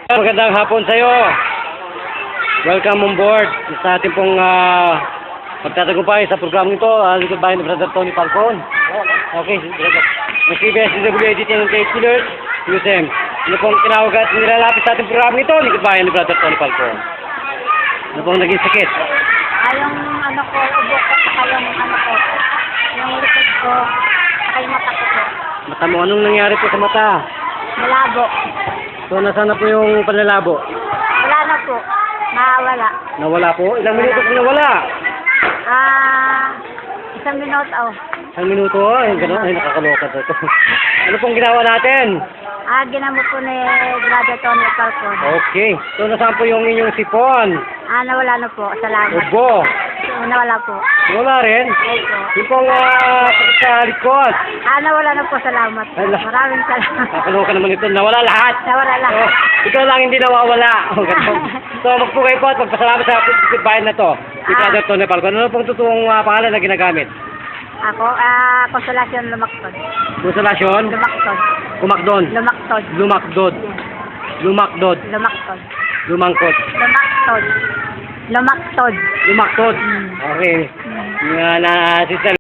Magandang hapon sa iyo. Welcome on board sa ating pong pagtatagumpay sa programang ito. Likod bahay ni Brother Tony Falcon. Okay, ng CBS-DWA dito ng Kate Killers, USM. Ano pong tinawag at nilalapit sa ating programang ito? Likod bahay ni Brother Tony Falcon. Ano pong naging sakit? Yung ano ko, ubo ko, saka yung ano ko, yung likod ko, saka yung mata ko po. Mata mo, anong nangyari po sa mata? Malabo. So, nasaan na po yung panlalabo? Wala na po. Nawala. Nawala po? Ilang minuto po nawala? 1 minuto. Isang minuto? Ay, gano'n. Ay, nakakaloka to. Ano pong ginawa natin? Ginamot po ni Brother Tony Falcon. Okay. So, nasaan po yung inyong sipon? Nawala na po. Salamat. Ubo. Nawala po. Wala rin? Opo. Yung pong sa likod. Nawala na po. Salamat. Ala. Maraming salamat. Nakakaloka naman ito. Nawala lahat. Nawala lang. Oh, ikaw lang hindi nawawala. So, magpugay po at magpasalamat sa bayan na to. Si Brother Tony Falcon. Ano pong totoong pangalan na ginagamit? Ako, Konsolasyon Lumaktod. Konsolasyon? Lumaktod. Kumakdon? Lumaktod. Lumakdod? Lumakdod? Lumaktod. Lumangkot? Lumaktod. Lumaktod. Lumaktod? Okay. Nga na, sister.